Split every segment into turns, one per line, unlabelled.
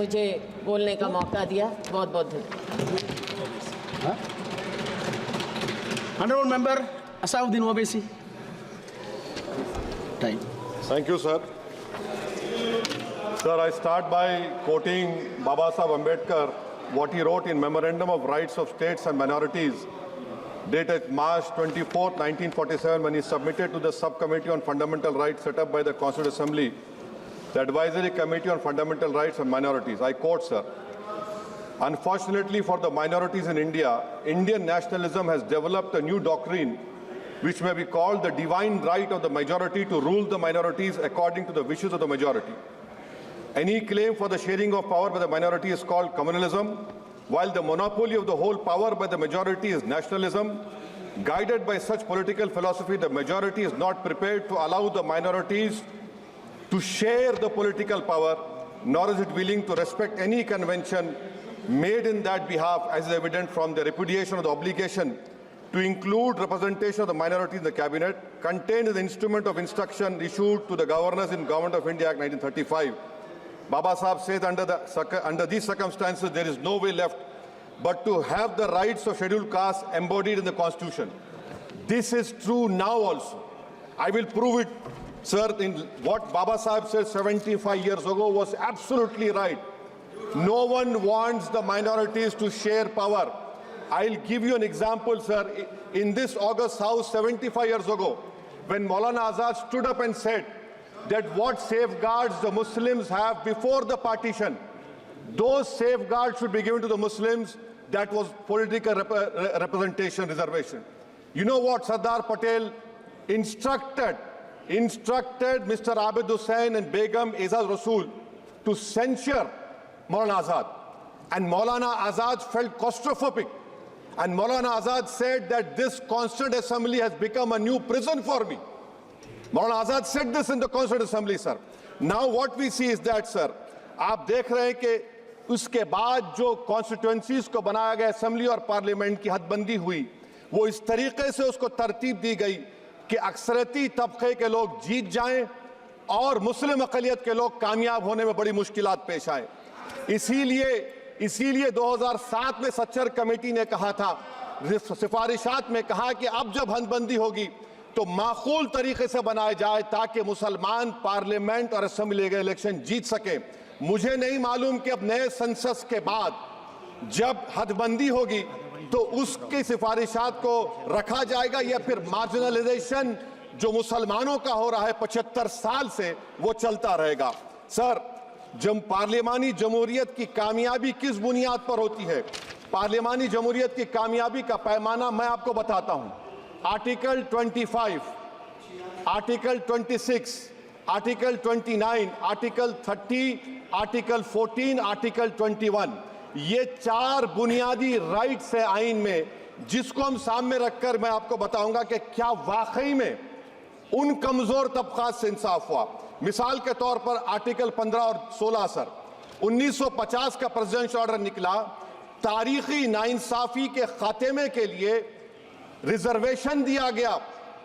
मुझे बोलने का मौका दिया। बहुत बहुत धन्यवाद।
Honorable Member Asauddin Owaisi. Time.
Thank you, sir. Sir, I start by quoting Baba Saheb Ambedkar, what he wrote in Memorandum of Rights of States and Minorities, dated March 24, 1947, when he submitted to the Subcommittee on Fundamental Rights set up by the Constituent Assembly, the Advisory Committee on Fundamental Rights and Minorities. I quote, sir, "Unfortunately for the minorities in India, Indian nationalism has developed a new doctrine which may be called the divine right of the majority to rule the minorities according to the wishes of the majority. Any claim for the sharing of power by the minority is called communalism, while the monopoly of the whole power by the majority is nationalism. Guided by such political philosophy, the majority is not prepared to allow the minorities to share the political power, nor is it willing to respect any convention made in that behalf, as is evident from the repudiation of the obligation to include representation of the minority in the cabinet, contained in the instrument of instruction issued to the governors in Government of India Act 1935. Baba Saheb says under these circumstances, there is no way left but to have the rights of scheduled castes embodied in the Constitution. This is true now also. I will prove it, sir. In what Baba Saheb said 75 years ago was absolutely right. No one wants the minorities to share power. I'll give you an example, sir. In this August House 75 years ago, when Maulana Azad stood up and said that what safeguards the Muslims have before the partition, those safeguards should be given to the Muslims. That was political representation, reservation. You know what Sardar Patel instructed Mr. Abid Hussain and Begum Ezaz Rasool to censure Maulana Azad. And Maulana Azad felt claustrophobic. And Maulana Azad said that this Constituent Assembly has become a new prison for me. Maulana Azad said this in the Constituent Assembly, sir. Now what we see is that, sir, आप देख रहे हैं कि उसके बाद जो constituencies को बनाया गया असेंबली और पार्लियामेंट की हदबंदी हुई, वो इस तरीके से उसको तरतीब दी गई कि अक्सरती तबके के लोग जीत जाएं और मुस्लिम अक़लियत के लोग कामयाब होने में बड़ी मुश्किलात पेश आए। इसीलिए 2007 में सच्चर कमेटी ने कहा था, सिफारिशात में कहा कि अब जब हदबंदी होगी तो माकूल तरीके से बनाया जाए ताकि मुसलमान पार्लियामेंट और असेंबली के इलेक्शन जीत सके। मुझे नहीं मालूम कि अब नए सेंसस के बाद जब हदबंदी होगी तो उसकी सिफारिशात को रखा जाएगा या फिर मार्जिनलाइजेशन जो मुसलमानों का हो रहा है 75 साल से वो चलता रहेगा। सर, जब पार्लियामानी जमहूरियत की कामयाबी किस बुनियाद पर होती है? पार्लियामानी जमहूरियत की कामयाबी का पैमाना मैं आपको बताता हूं। Article 25, article 26, article 29, article 30, article 14, article 21, ये 4 बुनियादी राइट्स है आइन में, जिसको हम सामने रखकर मैं आपको बताऊंगा कि क्या वाकई में उन कमजोर तबकात से इंसाफ हुआ। मिसाल के तौर पर आर्टिकल 15 और 16, सर, 1950 का प्रेसिडेंशियल ऑर्डर निकला, तारीखी नाइंसाफी के खात्मे के लिए रिजर्वेशन दिया गया,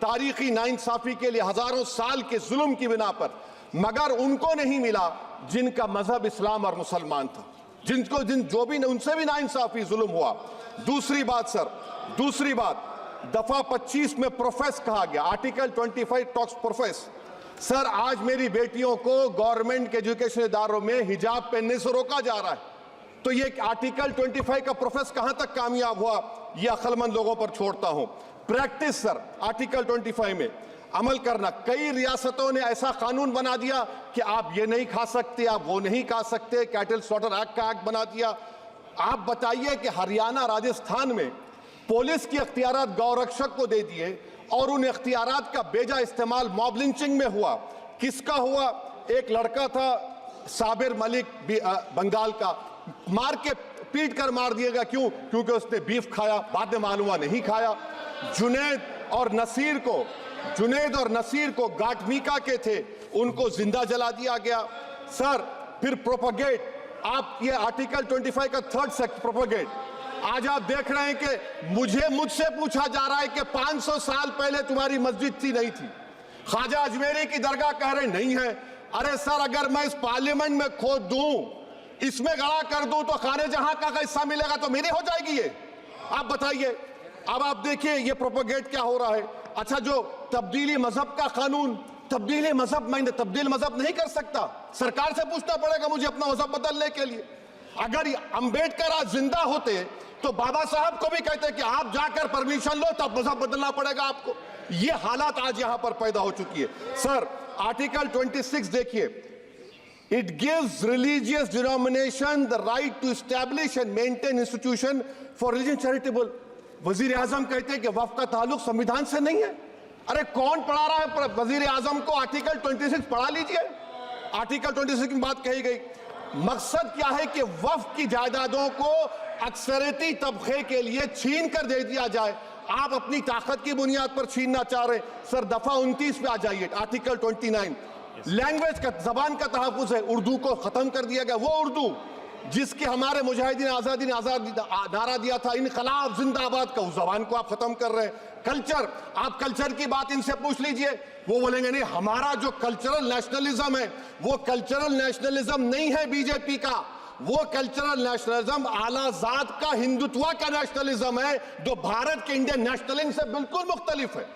तारीखी नाइंसाफी के लिए हजारों साल के जुल्म की बिना पर, मगर उनको नहीं मिला जिनका मजहब इस्लाम और मुसलमान था, जो भी उनसे भी नाइंसाफी जुल्म हुआ। दूसरी बात सर, दूसरी बात, दफा 25 में प्रोफेस कहा गया, आर्टिकल 25 टॉक्स प्रोफेस। सर, आज मेरी बेटियों को गवर्नमेंट के एजुकेशन इदारों में हिजाब पहनने से रोका जा रहा है, तो ये आर्टिकल 25 का प्रोफेस कहां तक कामयाब हुआ, ये अक्लमंद लोगों पर छोड़ता हूं। प्रैक्टिस सर, आर्टिकल 25 में अमल करना। कई रियासतों ने ऐसा कानून बना दिया कि आप ये नहीं खा सकते, आप वो नहीं खा सकते, कैटल स्लॉटर एक्ट का एक्ट बना दिया। आप बताइए कि हरियाणा, राजस्थान में पुलिस की अख्तियारात गौरक्षक को दे दिए और उन अख्तियारात का बेजा इस्तेमाल मॉब लिंचिंग में हुआ। किसका हुआ? एक लड़का था साबिर मलिक बंगाल का, मार के पीट कर मार दिया गया। क्यों? क्योंकि उसने बीफ खाया, बाद में मालूम हुआ नहीं खाया। जुनैद और नसीर को गाटमीका के थे, उनको जिंदा जला दिया गया। सर, फिर प्रोपगेट, आप ये आर्टिकल 25 का 3rd सेक्शन प्रोपगेट, आज आप देख रहे हैं कि मुझसे पूछा जा रहा है कि 500 साल पहले तुम्हारी मस्जिद थी, नहीं थी। ख्वाजा अजमेरी की दरगाह कह रहे नहीं है। अरे सर, अगर मैं इस पार्लियामेंट में खोद दूं इसमें गड़ा कर दूं तो खाने जहां का हिस्सा मिलेगा तो मेरी हो जाएगी ये? आप बताइए। अब आप देखिए ये प्रोपोगेट क्या हो रहा है। अच्छा, जो तब्दीली मजहब का कानून, तब्दीली मजहब, मैं तब्दील मजहब नहीं कर सकता, सरकार से पूछना पड़ेगा मुझे अपना मजहब बदलने के लिए। अगर अंबेडकर आज जिंदा होते तो बाबा साहब को भी कहते कि आप जाकर परमिशन लो तब मजहब बदलना पड़ेगा आपको। ये हालात आज यहां पर पैदा हो चुकी है। सर, आर्टिकल 26 देखिए, it gives religious denomination the right to establish and maintain institution for religion charitable। वजीर आजम कहते हैं कि वक्फ का ताल्लुक संविधान से नहीं है। अरे कौन पढ़ा रहा है वजीर आजम को? आर्टिकल 26 पढ़ा लीजिए। आर्टिकल 26 की बात कही गई। मकसद क्या है कि वक्फ की जायदादों को अक्सरियती तबके के लिए छीन कर दे दिया जाए। आप अपनी ताकत की बुनियाद पर छीनना चाह रहे हैं। सर, दफा 29 पे आ जाइए, आर्टिकल 29। लैंग्वेज का, जबान का तहफ़्फ़ुज़ है। उर्दू को खत्म कर दिया गया। वो उर्दू जिसके हमारे मुजाहिदीन आज़ादी ने नारा दिया था, इनकलाब जिंदाबाद का, उस जबान को आप खत्म कर रहे हैं। कल्चर, आप कल्चर की बात इनसे पूछ लीजिए, वो बोलेंगे नहीं, हमारा जो कल्चरल नेशनलिज्म है वो कल्चरल नेशनलिज्म नहीं है बीजेपी का। वो कल्चरल नेशनलिज्म आला जात का हिंदुत्व का नेशनलिज्म है जो भारत के इंडियन नेशनलिज्म से बिल्कुल मुख्तलिफ है।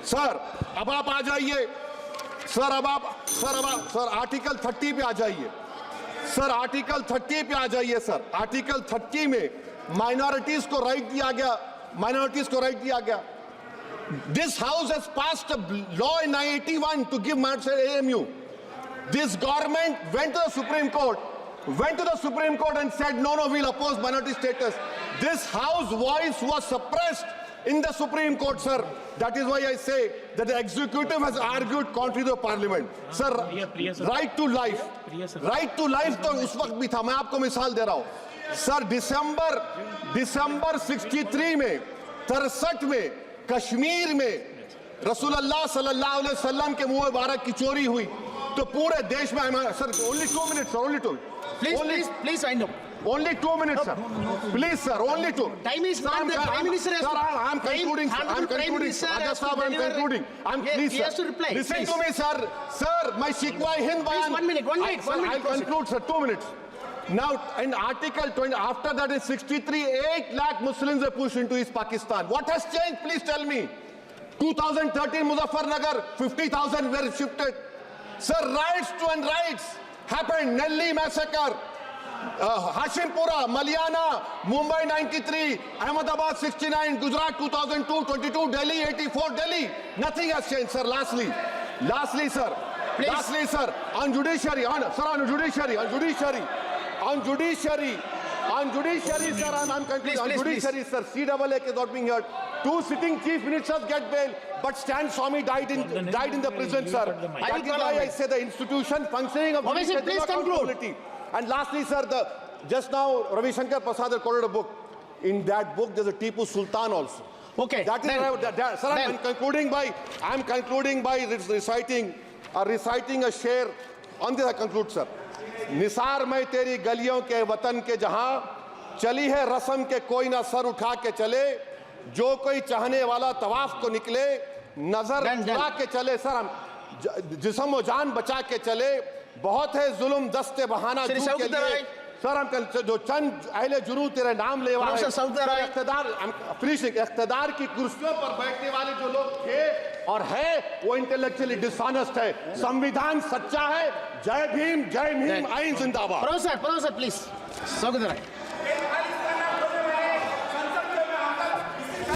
सर, अब आप आ जाइए। सर आर्टिकल 30 पे आ जाइए। सर, आर्टिकल 30 पे आ जाइए। सर, आर्टिकल 30 में माइनॉरिटीज को राइट दिया गया। This house has passed a law in 1981 to give minority AMU। This government went to the Supreme Court and said no, we'll oppose minority status. This house voice was suppressed in the Supreme Court, sir. That is why I say that the executive has argued contrary to the parliament. Sir, right to life तो उस वक्त भी था। मैं आपको मिसाल दे रहा हूं। सर, दिसंबर 63 में, 63 में कश्मीर में रसूलुल्लाह सल्लल्लाहु अलैहि वसल्लम के मुंह मुबारक की चोरी हुई तो पूरे देश में, sir, only 2 minutes, sir, only 2.
Please wind up.
Only 2 minutes, sir. Please, sir, only 2.
Time is not there. Prime Minister has to.
Sir, I'm concluding, sir. I'm concluding. I'm concluding. Please,
He has to reply.
Listen to me, sir. Sir, my Shikwa Hind Bayan.
Please, 1 minute.
Sir, I'll conclude, sir. 2 minutes. Now, in Article 20, after that in 63, 8 lakh Muslims were pushed into East Pakistan. What has changed? Please tell me. 2013, Muzaffarnagar, 50,000 were shifted. Sir, riots to unrights happened. Nelli massacre, Hashimpura, Maliana, Mumbai 93, Ahmedabad 69, Gujarat 2002, 22, Delhi 84, Delhi. Nothing has changed, sir. Lastly, sir.
Please.
Lastly, sir, on judiciary, on judiciary, sir, I'm concluding. On judiciary, sir, CAA is not being heard. 2 sitting chief ministers get bail, but Stan Swamy died in the prison, sir. That is why I say the institution functioning of
Obviously, please
accountability. And lastly, sir, just now Ravi Shankar Prasad has quoted a book. In that book, there's a Tipu Sultan also.
Okay.
That is sir, I'm concluding by reciting a share. On this I conclude, sir. Nisar मैं तेरी गलियों के वतन के जहां चली है रस्म के कोई ना सर उठा के चले, जो कोई चाहने वाला तवाफ को निकले, नजर उठा के चले। सर, हम जिस्म व जान बचा के चले, बहुत है जुल्म दस्ते बहाना जू के लिए। सर, हम जो चंद अहले जुनू तेरे नाम लेवा है, इख्तिदार की कुर्सियों पर बैठने वाले जो लोग थे और है वो इंटेलेक्चुअली डिसऑनेस्ट है। संविधान सच्चा है। जय भीम, आइन जिंदाबाद।
Professor, please.